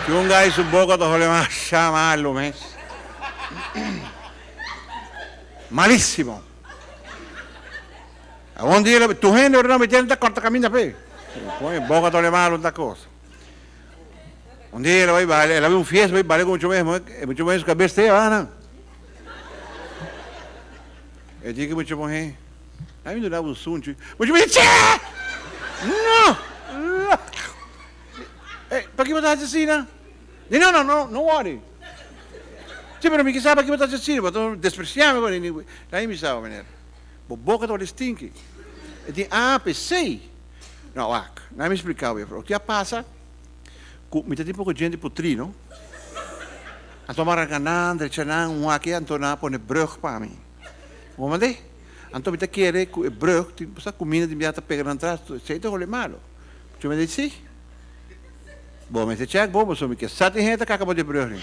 Chunga su boca todo le más malo, mes. Malísimo. A un día tu gente no me tiene corta camina pe. Poi boca todo le malo esta cosa. Un día le voy vale, le un fiesta, voy vale mucho más que bestia, ¿no? Eu digo mucho más. Aí me dá um sunto. Muito bem, não! Para que você assim, né? Não worry. Sim, mas me que sabe que você assim, mas despreciar-me agora. Aí me sabe, menino. Boca todo stinky. E tem PC. Não, não me explicar, o que passa? Me tem pouco gente por trino. A tomar a cananda, a aqui, a tornar por brug para mim. Vamos ver? Então, me quer que o brug, a comida de minha pegando atrás, sei que é malo. Tu me diz sim? Bom, mas se check, bom, mas me quer 7 gente que acabou de brug.